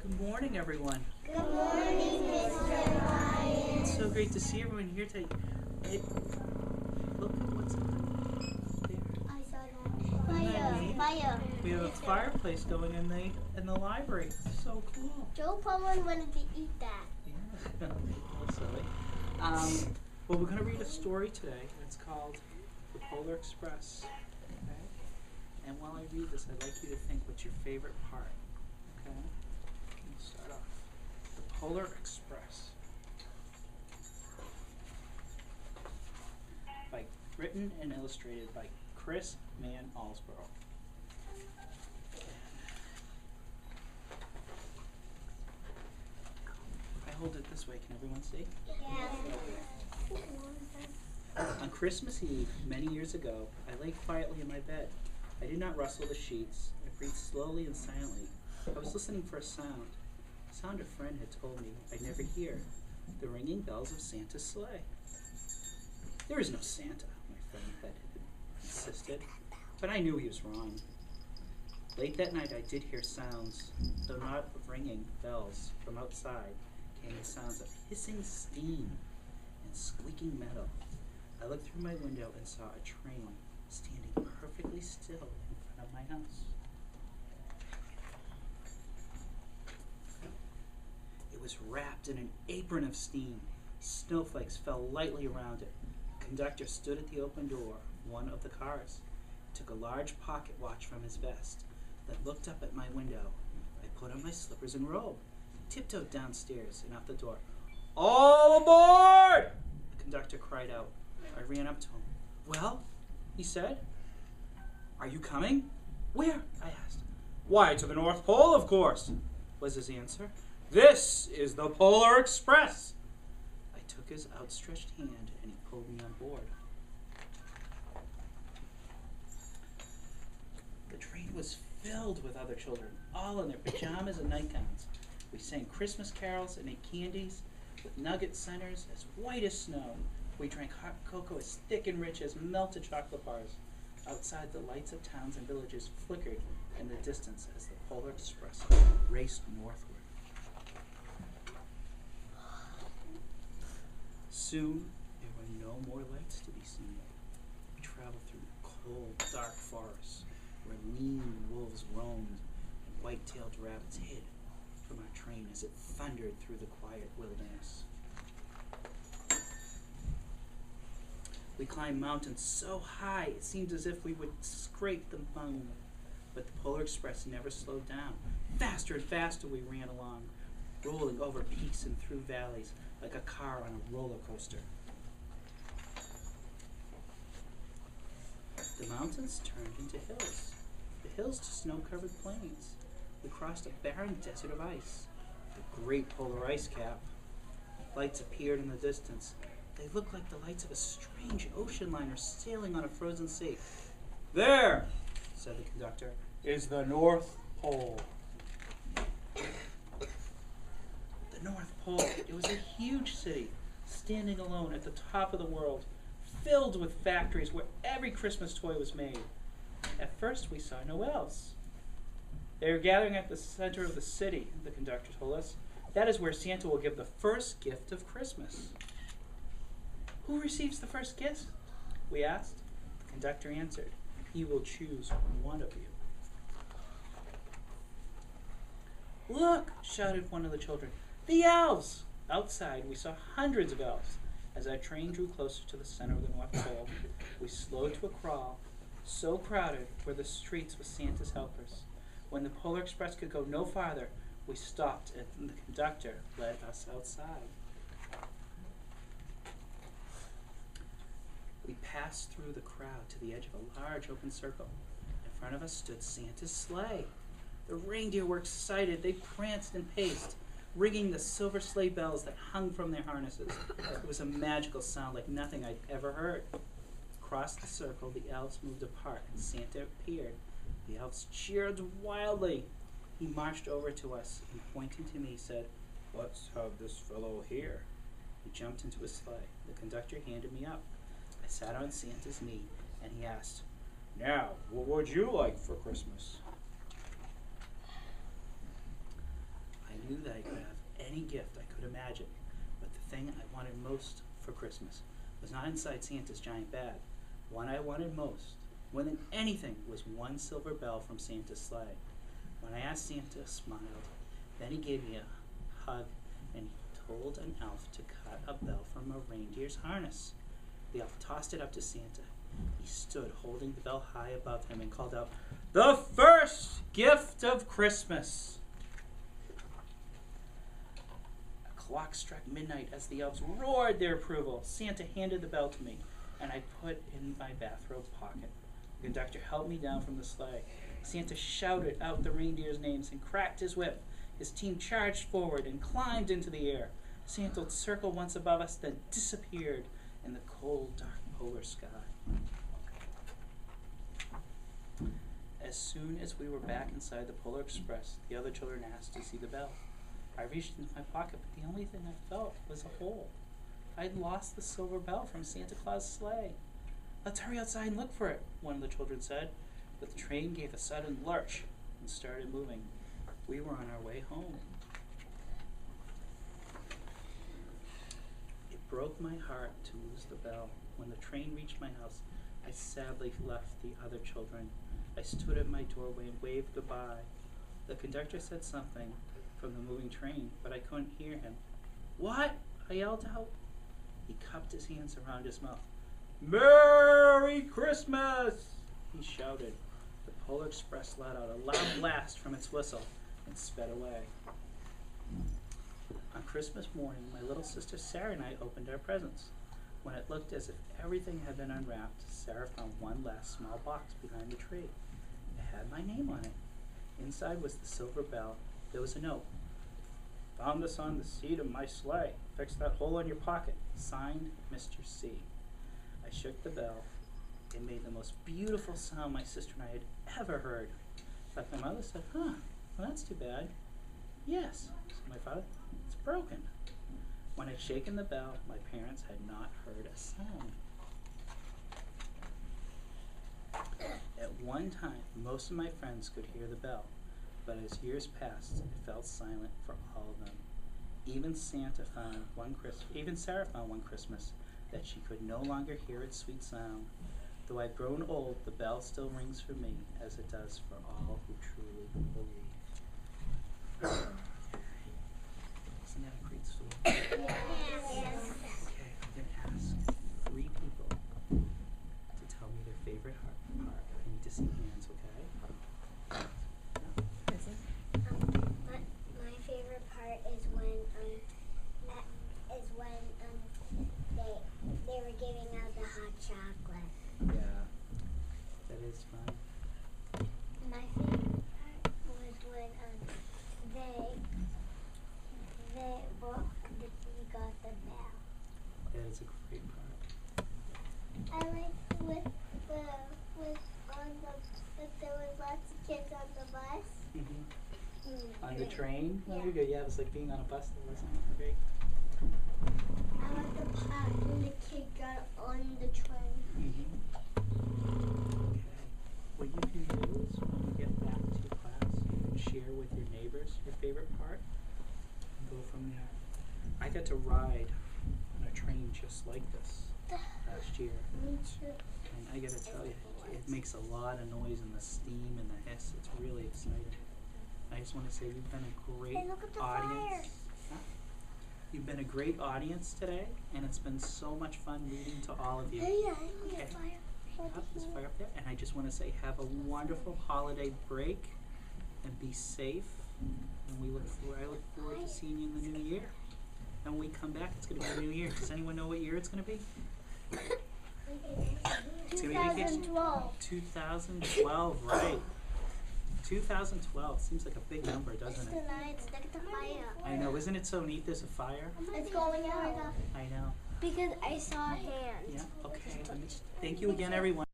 Good morning, everyone. Good morning, Mr. Lyons. It's so great to see everyone here today. Look at what's there. I saw that. Fire. We have a fireplace going in the library. It's so cool. Joe probably wanted to eat that. Yeah, that's silly. Well, we're going to read a story today. It's called The Polar Express. Okay? And while I read this, I'd like you to think what's your favorite part. Okay? Let's start off. The Polar Express. Written and illustrated by Chris Mann Allsborough. If I hold it this way, can everyone see? Yeah. On Christmas Eve, many years ago, I lay quietly in my bed. I did not rustle the sheets. I breathed slowly and silently. I was listening for a sound. A sound a friend had told me I'd never hear. The ringing bells of Santa's sleigh. There is no Santa, my friend had insisted, but I knew he was wrong. Late that night I did hear sounds, though not of ringing bells. From outside came the sounds of hissing steam and squeaking metal. I looked through my window and saw a train standing perfectly still in front of my house. It was wrapped in an apron of steam. Snowflakes fell lightly around it. The conductor stood at the open door of one of the cars. He took a large pocket watch from his vest, then looked up at my window. I put on my slippers and robe, tiptoed downstairs and out the door. "All aboard!" the conductor cried out. I ran up to him. "Well?" he said. "Are you coming?" "Where?" I asked. "Why, to the North Pole, of course," was his answer. "This is the Polar Express." I took his outstretched hand and he pulled me on board. The train was filled with other children, all in their pajamas and nightgowns. We sang Christmas carols and ate candies with nugget centers as white as snow. We drank hot cocoa as thick and rich as melted chocolate bars. Outside, the lights of towns and villages flickered in the distance as the Polar Express raced northward. Soon, there were no more lights to be seen. We traveled through cold, dark forests where lean wolves roamed and white-tailed rabbits hid from our train as it thundered through the quiet wilderness. We climbed mountains so high it seemed as if we would scrape the moon. But the Polar Express never slowed down. Faster and faster we ran along, rolling over peaks and through valleys like a car on a roller coaster. The mountains turned into hills, the hills to snow-covered plains. We crossed a barren desert of ice, the great polar ice cap. Lights appeared in the distance. They looked like the lights of a strange ocean liner sailing on a frozen sea. "There," said the conductor, "is the North Pole." The North Pole. It was a huge city, standing alone at the top of the world, filled with factories where every Christmas toy was made. At first, we saw no elves. "They are gathering at the center of the city," the conductor told us. "That is where Santa will give the first gift of Christmas." "Who receives the first gift?" we asked. The conductor answered, "He will choose one of you." "Look!" shouted one of the children. "The elves!" Outside, we saw hundreds of elves. As our train drew closer to the center of the North Pole, we slowed to a crawl. So crowded were the streets with Santa's helpers. When the Polar Express could go no farther, we stopped and the conductor led us outside. We passed through the crowd to the edge of a large open circle. In front of us stood Santa's sleigh. The reindeer were excited. They pranced and paced, ringing the silver sleigh bells that hung from their harnesses. It was a magical sound like nothing I'd ever heard. Across the circle, the elves moved apart and Santa appeared. The elves cheered wildly. He marched over to us and, pointing to me, said, "Let's have this fellow here." He jumped into his sleigh. The conductor handed me up. I sat on Santa's knee, and he asked, "Now, what would you like for Christmas?" I any gift I could imagine, but the thing I wanted most for Christmas was not inside Santa's giant bag. One I wanted most, more than anything, was one silver bell from Santa's sleigh. When I asked, Santa smiled. Then he gave me a hug, and he told an elf to cut a bell from a reindeer's harness. The elf tossed it up to Santa. He stood holding the bell high above him and called out, "The first gift of Christmas!" A clock struck midnight as the elves roared their approval. Santa handed the bell to me, and I put it in my bathrobe pocket. The conductor held me down from the sleigh. Santa shouted out the reindeers' names and cracked his whip. His team charged forward and climbed into the air. Santa circled once above us, then disappeared in the cold, dark polar sky. As soon as we were back inside the Polar Express, the other children asked to see the bell. I reached into my pocket, but the only thing I felt was a hole. I'd lost the silver bell from Santa Claus' sleigh. "Let's hurry outside and look for it," one of the children said. But the train gave a sudden lurch and started moving. We were on our way home. It broke my heart to lose the bell. When the train reached my house, I sadly left the other children. I stood at my doorway and waved goodbye. The conductor said something from the moving train, but I couldn't hear him. "What?" I yelled out. He cupped his hands around his mouth. "Merry Christmas!" he shouted. The Polar Express let out a loud blast from its whistle and sped away. On Christmas morning, my little sister Sarah and I opened our presents. When it looked as if everything had been unwrapped, Sarah found one last small box behind the tree. It had my name on it. Inside was the silver bell. There was a note. "Found this on the seat of my sleigh. Fix that hole in your pocket. Signed, Mr. C." I shook the bell. It made the most beautiful sound my sister and I had ever heard. But my mother said, well, that's too bad." "Yes," said my father, "it's broken." When I'd shaken the bell, my parents had not heard a sound. At one time, most of my friends could hear the bell, but as years passed, it fell silent for all of them. Even Sarah found one Christmas that she could no longer hear its sweet sound. Though I've grown old, the bell still rings for me, as it does for all who truly believe. Isn't that a great story? Yes. Okay, I'm going to ask 3 people to tell me their favorite part. I need to see hands, okay? My favorite part is when they were giving out the hot chocolate. Yeah, that is fun. My favorite part was when we got the bell. That is a great part. I liked that there was lots of kids on the bus. Mm-hmm. On the train? Oh, you're good. Yeah, it was like being on a bus. That wasn't great. I like the part when the kid got on the train. Okay. What you can do is when you get back to class, you can share with your neighbors your favorite part and go from there. I got to ride on a train just like this last year. Me too. And I gotta tell you, it makes a lot of noise and the steam and the hiss. It's really exciting. I just want to say you've been a great Hey, look at the audience. fire. Huh? You've been a great audience today, and it's been so much fun reading to all of you. Hey, I need Okay. a fire. Up, there's fire up there. And I just want to say have a wonderful holiday break and be safe. And I look forward to seeing you in the new year. And when we come back, it's going to be a new year. Does anyone know what year it's going to be? It's going to be vacation. 2012. 2012, right. 2012 seems like a big number, doesn't it? Look at the fire. I know. Isn't it so neat there's a fire? It's going out. I know. Because I saw hands. Yeah, okay. Thank you again, everyone.